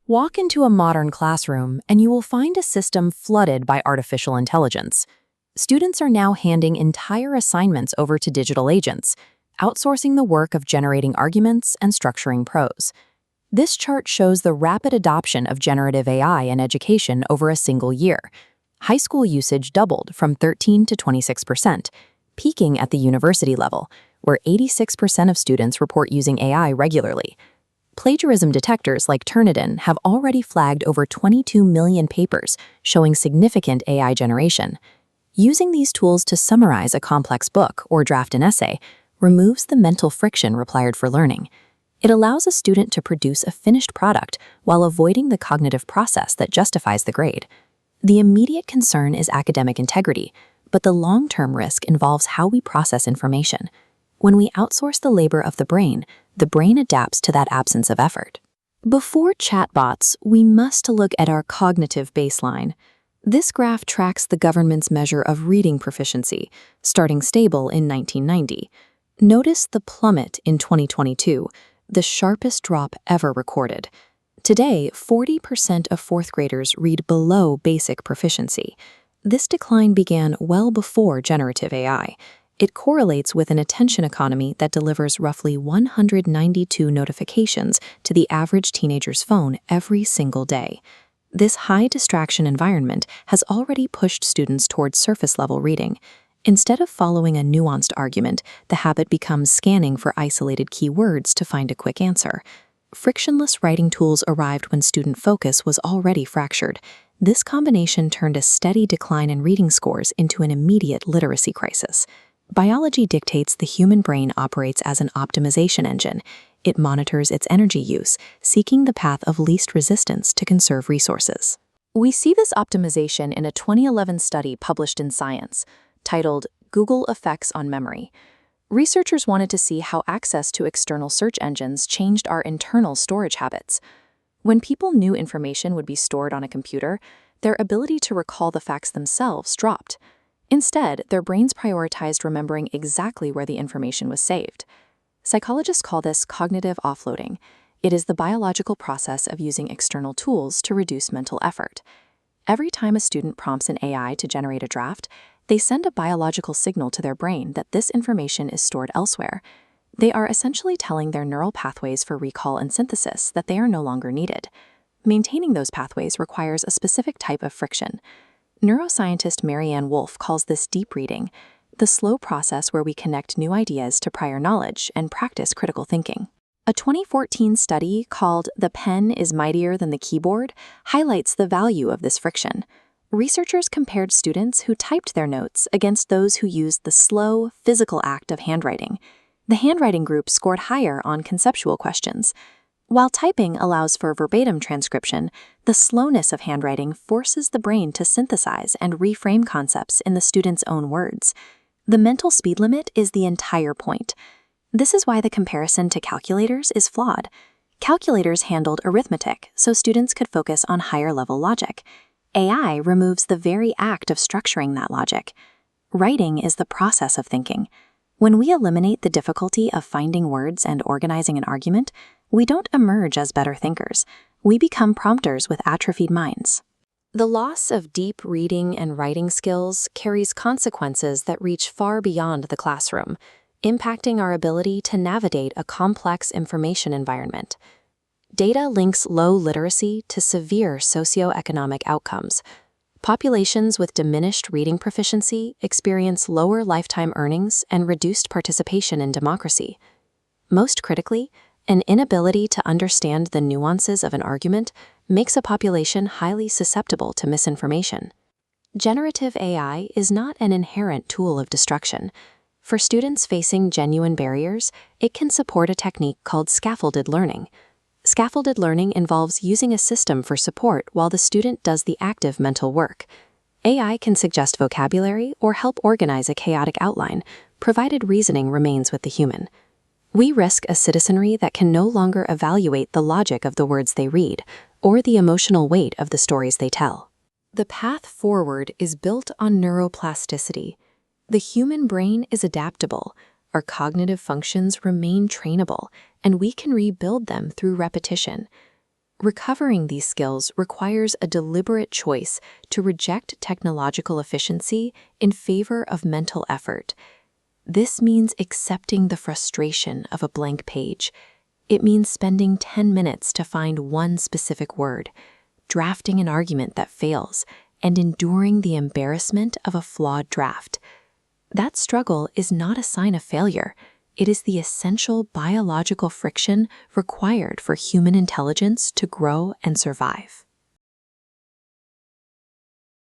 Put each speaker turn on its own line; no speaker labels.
Walk into a modern classroom and you will find a system flooded by artificial intelligence. Students are now handing entire assignments over to digital agents, outsourcing the work of generating arguments and structuring prose. This chart shows the rapid adoption of generative AI in education over a single year. High school usage doubled from 13 to 26%, peaking at the university level, where 86% of students report using AI regularly. Plagiarism detectors like Turnitin have already flagged over 22 million papers, showing significant AI generation. Using these tools to summarize a complex book or draft an essay removes the mental friction required for learning. It allows a student to produce a finished product while avoiding the cognitive process that justifies the grade. The immediate concern is academic integrity, but the long-term risk involves how we process information. When we outsource the labor of the brain adapts to that absence of effort. Before chatbots, we must look at our cognitive baseline. This graph tracks the government's measure of reading proficiency, starting stable in 1990. Notice the plummet in 2022, the sharpest drop ever recorded. Today, 40% of fourth graders read below basic proficiency. This decline began well before generative AI. It correlates with an attention economy that delivers roughly 192 notifications to the average teenager's phone every single day. This high distraction environment has already pushed students towards surface-level reading. Instead of following a nuanced argument, the habit becomes scanning for isolated keywords to find a quick answer. Frictionless writing tools arrived when student focus was already fractured. This combination turned a steady decline in reading scores into an immediate literacy crisis. Biology dictates the human brain operates as an optimization engine. It monitors its energy use, seeking the path of least resistance to conserve resources. We see this optimization in a 2011 study published in Science, titled Google Effects on Memory. Researchers wanted to see how access to external search engines changed our internal storage habits. When people knew information would be stored on a computer, their ability to recall the facts themselves dropped. Instead, their brains prioritized remembering exactly where the information was saved. Psychologists call this cognitive offloading. It is the biological process of using external tools to reduce mental effort. Every time a student prompts an AI to generate a draft, they send a biological signal to their brain that this information is stored elsewhere. They are essentially telling their neural pathways for recall and synthesis that they are no longer needed. Maintaining those pathways requires a specific type of friction. Neuroscientist Marianne Wolf calls this deep reading, the slow process where we connect new ideas to prior knowledge and practice critical thinking. A 2014 study called "The Pen is Mightier Than the Keyboard" highlights the value of this friction. Researchers compared students who typed their notes against those who used the slow, physical act of handwriting. The handwriting group scored higher on conceptual questions. While typing allows for verbatim transcription, the slowness of handwriting forces the brain to synthesize and reframe concepts in the student's own words. The mental speed limit is the entire point. This is why the comparison to calculators is flawed. Calculators handled arithmetic, so students could focus on higher-level logic. AI removes the very act of structuring that logic. Writing is the process of thinking. When we eliminate the difficulty of finding words and organizing an argument, we don't emerge as better thinkers. We become prompters with atrophied minds. The loss of deep reading and writing skills carries consequences that reach far beyond the classroom, impacting our ability to navigate a complex information environment. Data links low literacy to severe socioeconomic outcomes. Populations with diminished reading proficiency experience lower lifetime earnings and reduced participation in democracy. Most critically, an inability to understand the nuances of an argument makes a population highly susceptible to misinformation. Generative AI is not an inherent tool of destruction. For students facing genuine barriers, it can support a technique called scaffolded learning. Scaffolded learning involves using a system for support while the student does the active mental work. AI can suggest vocabulary or help organize a chaotic outline, provided reasoning remains with the human. We risk a citizenry that can no longer evaluate the logic of the words they read or the emotional weight of the stories they tell. The path forward is built on neuroplasticity. The human brain is adaptable, our cognitive functions remain trainable, and we can rebuild them through repetition. Recovering these skills requires a deliberate choice to reject technological efficiency in favor of mental effort. This means accepting the frustration of a blank page. It means spending 10 minutes to find one specific word, drafting an argument that fails, and enduring the embarrassment of a flawed draft. That struggle is not a sign of failure. It is the essential biological friction required for human intelligence to grow and survive.